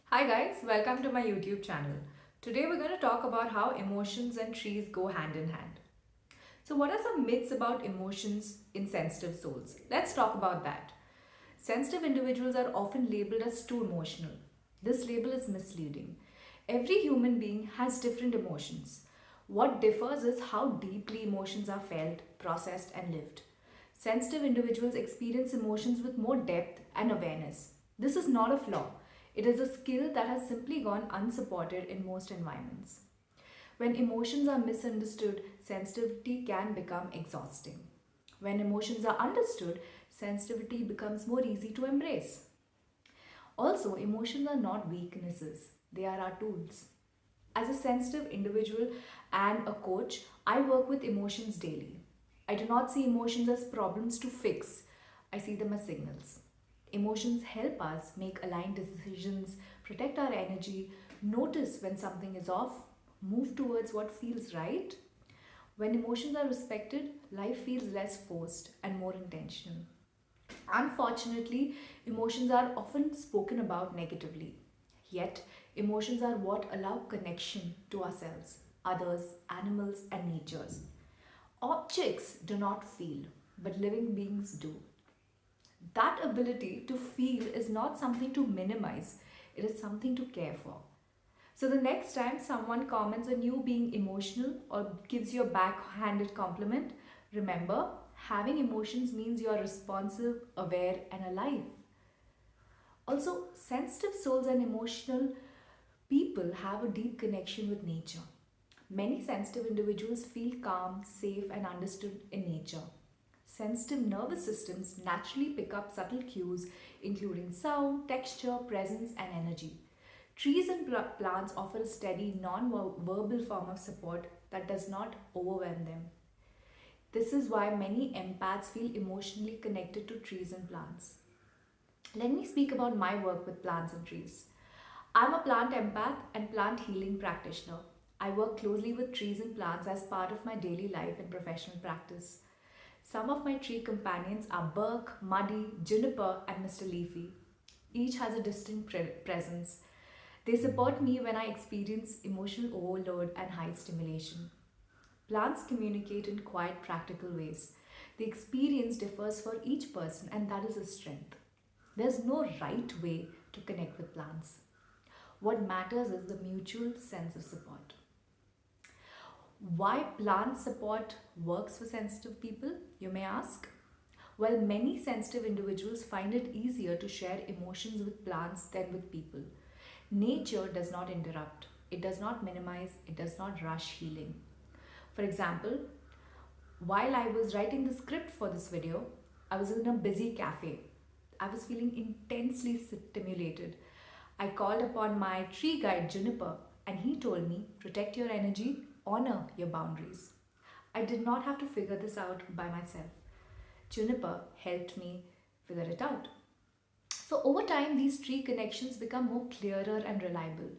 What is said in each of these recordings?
Hi guys, welcome to my YouTube channel. Today we're going to talk about how emotions and trees go hand in hand. So what are some myths about emotions in sensitive souls? Let's talk about that. Sensitive individuals are often labeled as too emotional. This label is misleading. Every human being has different emotions. What differs is how deeply emotions are felt, processed and lived. Sensitive individuals experience emotions with more depth and awareness. This is not a flaw. It is a skill that has simply gone unsupported in most environments. When emotions are misunderstood, sensitivity can become exhausting. When emotions are understood, sensitivity becomes more easy to embrace. Also, emotions are not weaknesses, they are our tools. As a sensitive individual and a coach, I work with emotions daily. I do not see emotions as problems to fix, I see them as signals. Emotions help us make aligned decisions, protect our energy, notice when something is off, move towards what feels right. When emotions are respected, life feels less forced and more intentional. Unfortunately, emotions are often spoken about negatively. Yet, emotions are what allow connection to ourselves, others, animals, and natures. Objects do not feel, but living beings do. That ability to feel is not something to minimize, it is something to care for. So, the next time someone comments on you being emotional or gives you a backhanded compliment, remember having emotions means you are responsive, aware, and alive. Also, sensitive souls and emotional people have a deep connection with nature. Many sensitive individuals feel calm, safe, and understood in nature. Sensitive nervous systems naturally pick up subtle cues, including sound, texture, presence, and energy. Trees and plants offer a steady, non verbal form of support that does not overwhelm them. This is why many empaths feel emotionally connected to trees and plants. Let me speak about my work with plants and trees. I'm a plant empath and plant healing practitioner. I work closely with trees and plants as part of my daily life and professional practice. Some of my tree companions are Birk, Muddy, Juniper, and Mr. Leafy. Each has a distinct presence. They support me when I experience emotional overload and high stimulation. Plants communicate in quiet, practical ways. The experience differs for each person, and that is a strength. There's no right way to connect with plants. What matters is the mutual sense of support. Why plant support works for sensitive people, you may ask? Well, many sensitive individuals find it easier to share emotions with plants than with people. Nature does not interrupt, it does not minimize, it does not rush healing. For example, while I was writing the script for this video, I was in a busy cafe. I was feeling intensely stimulated. I called upon my tree guide Juniper and he told me, protect your energy, honor your boundaries. I did not have to figure this out by myself. Juniper helped me figure it out. So over time, these tree connections become more clearer and reliable.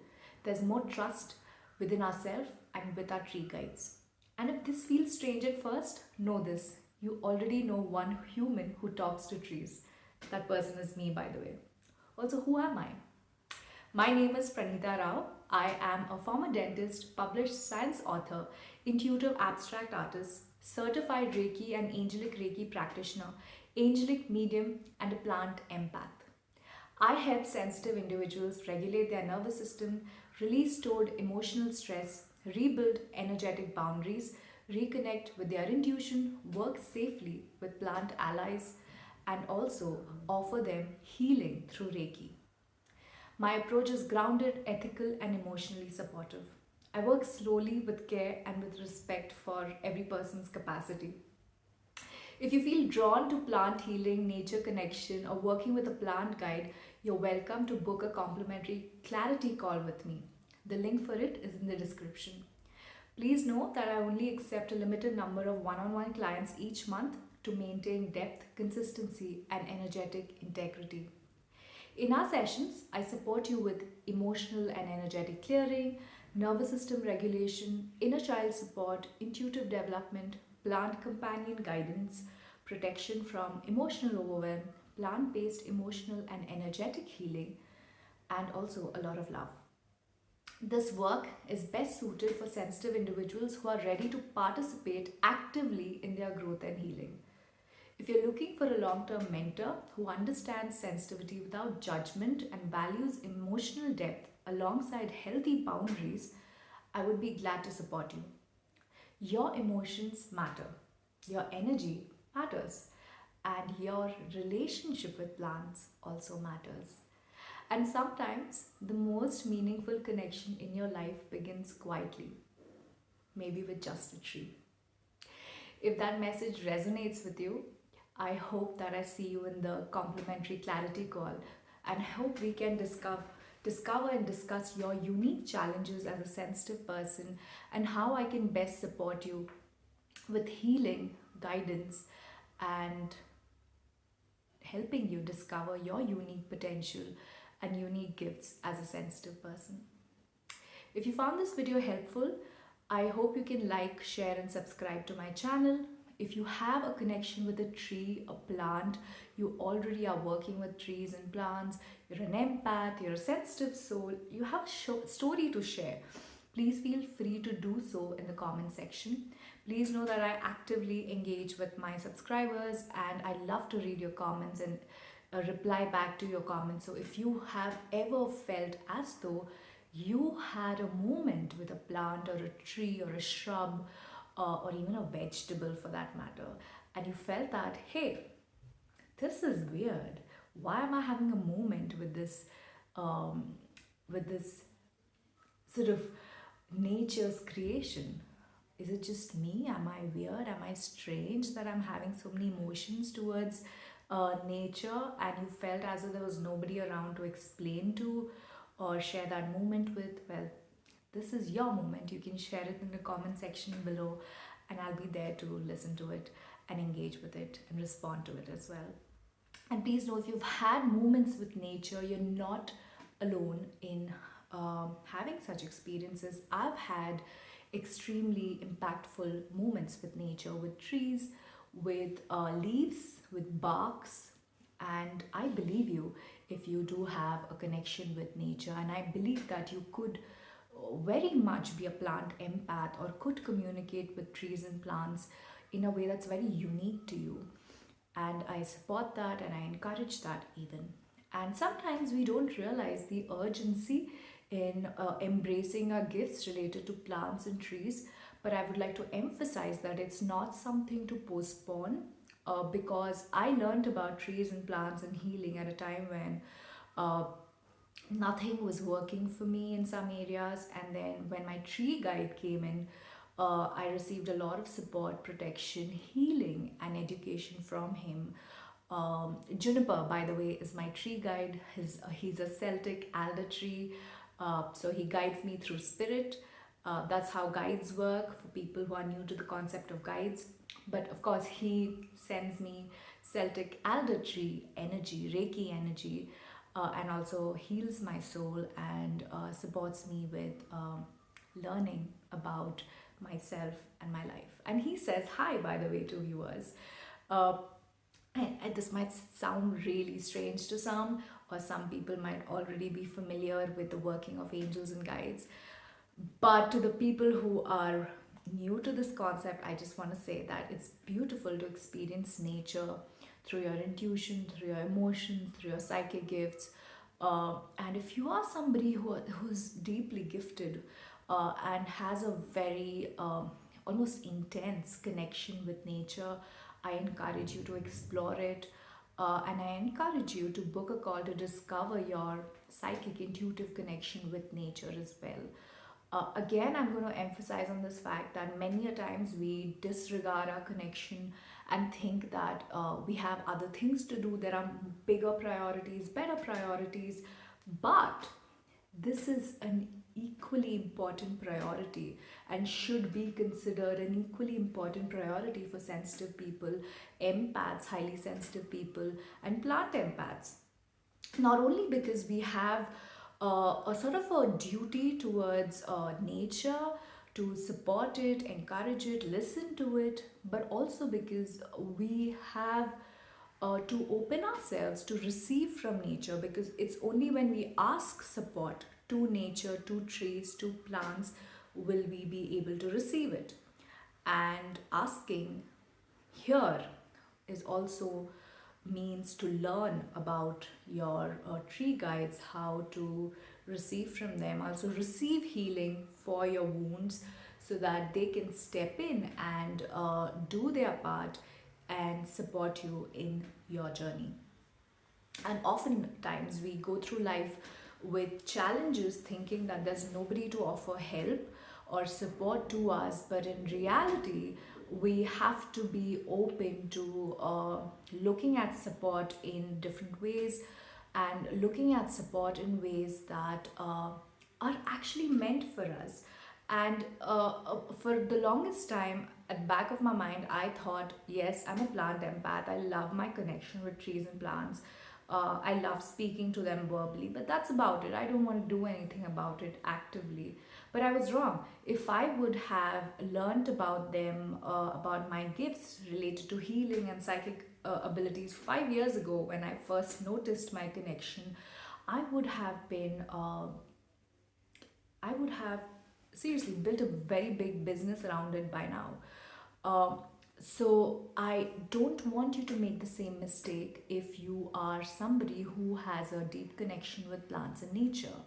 There's more trust within ourselves and with our tree guides. And if this feels strange at first, know this. You already know one human who talks to trees. That person is me, by the way. Also, who am I? My name is Pranita Rao. I am a former dentist, published science author, intuitive abstract artist, certified Reiki and angelic Reiki practitioner, angelic medium, and a plant empath. I help sensitive individuals regulate their nervous system, release stored emotional stress, rebuild energetic boundaries, reconnect with their intuition, work safely with plant allies, and also offer them healing through Reiki. My approach is grounded, ethical, and emotionally supportive. I work slowly with care and with respect for every person's capacity. If you feel drawn to plant healing, nature connection, or working with a plant guide, you're welcome to book a complimentary clarity call with me. The link for it is in the description. Please note that I only accept a limited number of one on one clients each month to maintain depth, consistency, and energetic integrity. In our sessions, I support you with emotional and energetic clearing, nervous system regulation, inner child support, intuitive development, plant companion guidance, protection from emotional overwhelm, plant based emotional and energetic healing, and also a lot of love. This work is best suited for sensitive individuals who are ready to participate actively in their growth and healing. If you're looking for a long term mentor who understands sensitivity without judgment and values emotional depth alongside healthy boundaries, I would be glad to support you. Your emotions matter, your energy matters, and your relationship with plants also matters. And sometimes the most meaningful connection in your life begins quietly, maybe with just a tree. If that message resonates with you, I hope that I see you in the complimentary clarity call and hope we can discover and discuss your unique challenges as a sensitive person and how I can best support you with healing, guidance, and helping you discover your unique potential and unique gifts as a sensitive person. If you found this video helpful, I hope you can like, share, and subscribe to my channel. If you have a connection with a tree, a plant, you already are working with trees and plants, you're an empath, you're a sensitive soul, you have a story to share, please feel free to do so in the comment section. Please know that I actively engage with my subscribers and I love to read your comments and reply back to your comments. So if you have ever felt as though you had a moment with a plant or a tree or a shrub or even a vegetable for that matter, and you felt that, hey, this is weird. Why am I having a moment um, with this sort of nature's creation? Is it just me? Am I weird? Am I strange that I'm having so many emotions towards nature? And you felt as though there was nobody around to explain to or share that moment with? Well, this is your moment. You can share it in the comment section below, and I'll be there to listen to it and engage with it and respond to it as well. And please know, if you've had moments with nature, you're not alone in having such experiences. I've had extremely impactful moments with nature, with trees, with leaves, with barks. And I believe you if you do have a connection with nature. And I believe that you could very much be a plant empath or could communicate with trees and plants in a way that's very unique to you. And I support that and I encourage that even. And sometimes we don't realize the urgency in embracing our gifts related to plants and trees, but I would like to emphasize that it's not something to postpone, because I learned about trees and plants and healing at a time when uh, nothing was working for me in some areas. And then when my tree guide came in, I received a lot of support, protection, healing, and education from him. Juniper, by the way, is my tree guide. He's a Celtic alder tree, so he guides me through spirit. That's how guides work for people who are new to the concept of guides. But of course, he sends me Celtic alder tree energy, Reiki energy, and also heals my soul and supports me with learning about myself and my life. And he says hi, by the way, to viewers. Uh, and this might sound really strange to some, or some people might already be familiar with the working of angels and guides. But to the people who are new to this concept, I just want to say that it's beautiful to experience nature through your intuition, through your emotions, through your psychic gifts. And if you are somebody who's deeply gifted and has a very almost intense connection with nature, I encourage you to explore it. And I encourage you to book a call to discover your psychic intuitive connection with nature as well. Again, I'm going to emphasize on this fact that many a times we disregard our connection and think that we have other things to do. There are bigger priorities, better priorities, but this is an equally important priority and should be considered an equally important priority for sensitive people, empaths, highly sensitive people, and plant empaths. Not only because we have a sort of a duty towards nature to support it, encourage it, listen to it, but also because we have to open ourselves to receive from nature, because it's only when we ask support to nature, to trees, to plants, will we be able to receive it. And asking here is also means to learn about your tree guides, how to receive from them, also receive healing for your wounds, so that they can step in and do their part and support you in your journey. And oftentimes we go through life with challenges thinking that there's nobody to offer help or support to us, but in reality, we have to be open to looking at support in different ways, and looking at support in ways that are actually meant for us. And for the longest time, at the back of my mind, I thought, yes, I'm a plant empath. I love my connection with trees and plants. I love speaking to them verbally, but that's about it. I don't want to do anything about it actively. But I was wrong. If I would have learned about them, about my gifts related to healing and psychic abilities 5 years ago, when I first noticed my connection, I would have been I would have seriously built a very big business around it by now. Um, so I don't want you to make the same mistake if you are somebody who has a deep connection with plants and nature.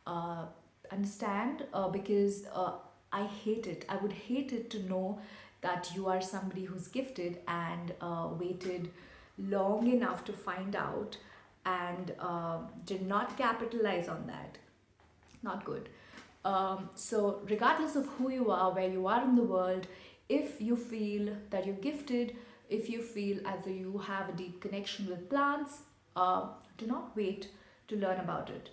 Uh, Understand? Because I hate it. I would hate it to know that you are somebody who's gifted and waited long enough to find out and did not capitalize on that. Not good. So, regardless of who you are, where you are in the world, if you feel that you're gifted, if you feel as though you have a deep connection with plants, do not wait to learn about it.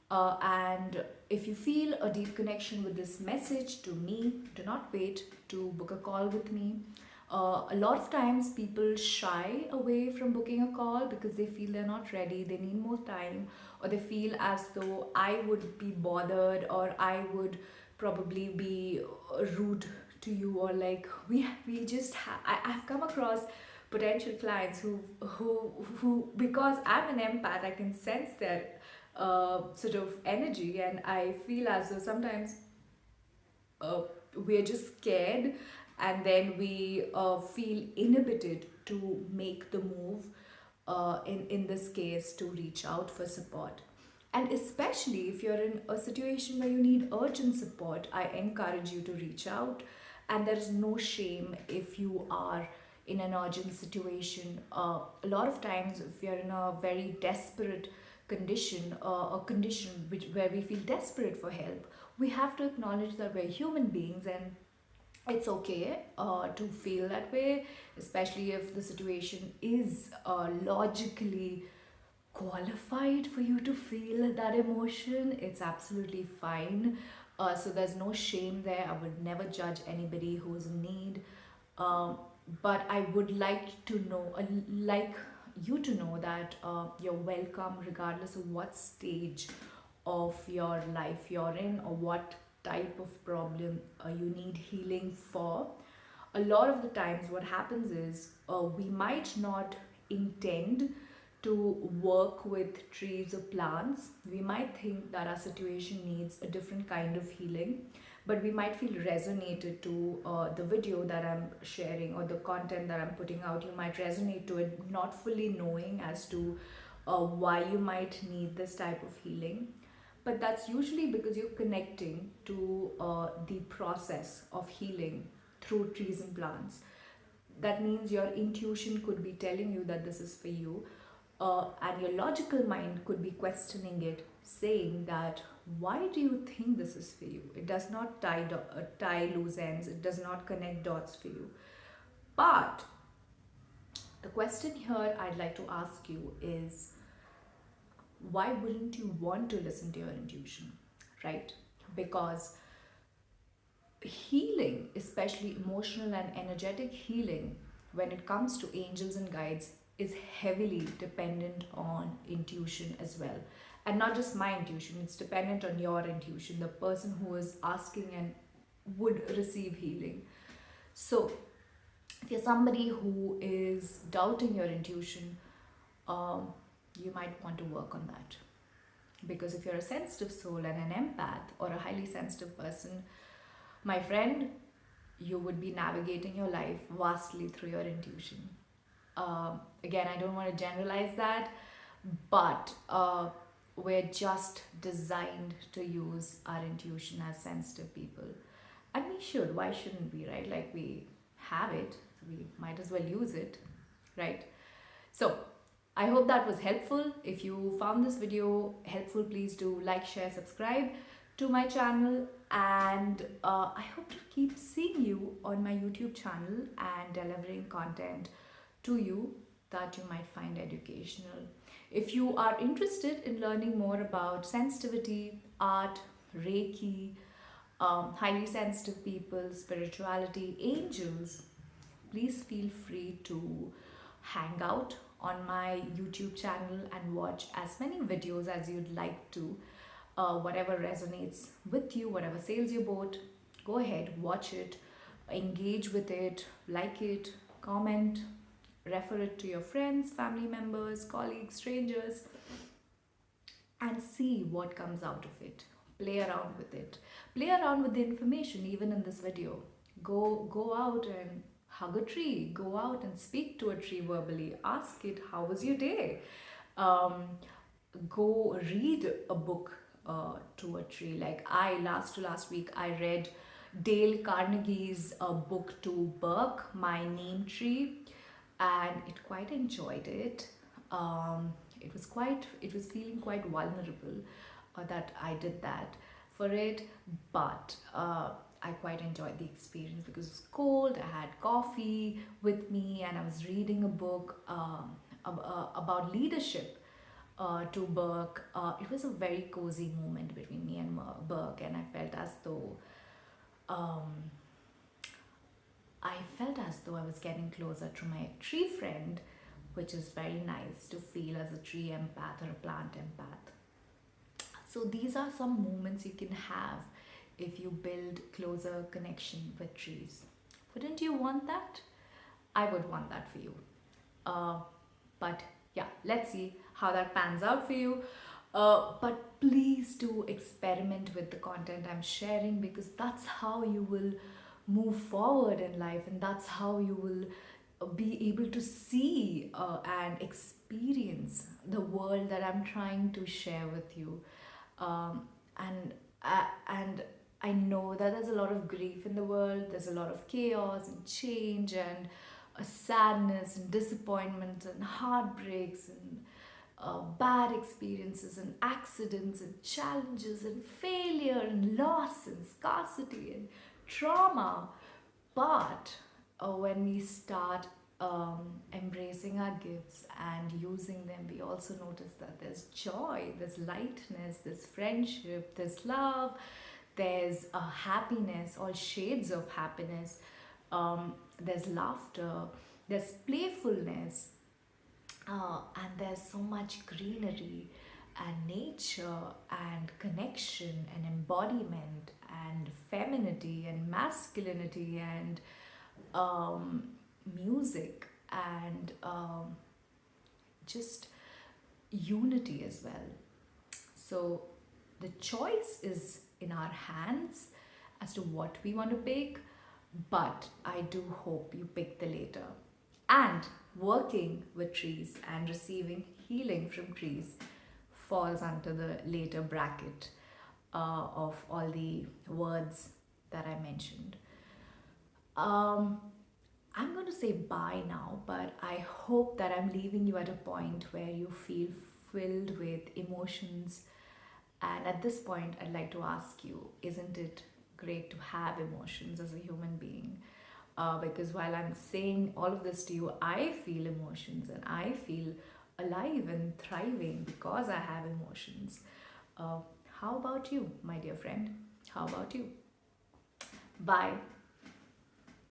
And if you feel a deep connection with this message to me, do not wait to book a call with me. A lot of times people shy away from booking a call because they feel they're not ready, they need more time, or they feel as though I would be bothered, or I would probably be rude to you, or like we just I've come across potential clients who because I'm an empath, I can sense their sort of energy, and I feel as though sometimes uh, we're just scared, and then we feel inhibited to make the move, in this case, to reach out for support. And especially if you're in a situation where you need urgent support, I encourage you to reach out. And there is no shame if you are in an urgent situation. A lot of times, if you're in a very desperate condition, a condition where we feel desperate for help, we have to acknowledge that we're human beings, and it's okay to feel that way, especially if the situation is logically qualified for you to feel that emotion. It's absolutely fine. So there's no shame there. I would never judge anybody who's in need. Um, but I would like to know, like you to know that you're welcome regardless of what stage of your life you're in, or what type of problem you need healing for. A lot of the times, what happens is we might not intend to work with trees or plants. We might think that our situation needs a different kind of healing, but we might feel resonated to the video that I'm sharing, or the content that I'm putting out. You might resonate to it, not fully knowing as to why you might need this type of healing. But that's usually because you're connecting to the process of healing through trees and plants. That means your intuition could be telling you that this is for you, and your logical mind could be questioning it, saying that why do you think this is for you? It does not tie loose ends, it does not connect dots for you. But the question here I'd like to ask you is, why wouldn't you want to listen to your intuition, right? Because healing, especially emotional and energetic healing, when it comes to angels and guides, is heavily dependent on intuition as well. And not just my intuition, it's dependent on your intuition, the person who is asking and would receive healing. So, If you're somebody who is doubting your intuition, um, you might want to work on that. Because if you're a sensitive soul and an empath or a highly sensitive person, my friend, you would be navigating your life vastly through your intuition. Again, I don't want to generalize that, but we're just designed to use our intuition as sensitive people. And we should. Why shouldn't we, right? Like, we have it, so we might as well use it, right? So, I hope that was helpful. If you found this video helpful, please do like, share, subscribe to my channel, and I hope to keep seeing you on my YouTube channel and delivering content to you that you might find educational. If you are interested in learning more about sensitivity, art, Reiki, highly sensitive people, spirituality, angels, please feel free to hang out on my YouTube channel and watch as many videos as you'd like to. Whatever resonates with you, whatever sails your boat, go ahead, watch it, engage with it, like it, comment, refer it to your friends, family members, colleagues, strangers, and see what comes out of it. Play around with it. Play around with the information, even in this video. Go out and hug a tree. Go out and speak to a tree verbally. Ask it, how was your day? Um, Go read a book to a tree. Like, I last week I read Dale Carnegie's book to Burke, My Name Tree, and it quite enjoyed it. It was feeling quite vulnerable that I did that for it, but I quite enjoyed the experience because it was cold. I had coffee with me, and I was reading a book about leadership to Burke. It was a very cozy moment between me and Burke, and um, I felt as though I was getting closer to my tree friend, which is very nice to feel as a tree empath or a plant empath. So these are some moments you can have if you build closer connection with trees. Wouldn't you want that? I would want that for you. Uh, but yeah, let's see how that pans out for you. But please do experiment with the content I'm sharing, because that's how you will move forward in life, and that's how you will be able to see and experience the world that I'm trying to share with you. Um, and I know that there's a lot of grief in the world. There's a lot of chaos and change and sadness and disappointment and heartbreaks and bad experiences and accidents and challenges and failure and loss and scarcity and trauma. But when we start embracing our gifts and using them, we also notice that there's joy, there's lightness, there's friendship, there's love, there's happiness, all shades of happiness, there's laughter, there's playfulness, and there's so much greenery and nature and connection and embodiment and femininity and masculinity and um, music and just unity as well. So the choice is in our hands as to what we want to pick, but I do hope you pick the later. And working with trees and receiving healing from trees falls under the later bracket of all the words that I mentioned. Um, I'm going to say bye now, but I hope that I'm leaving you at a point where you feel filled with emotions. And at this point, I'd like to ask you, isn't it great to have emotions as a human being? Because while I'm saying all of this to you, I feel emotions and I feel alive and thriving because I have emotions. Uh, how about you, my dear friend? How about you? Bye.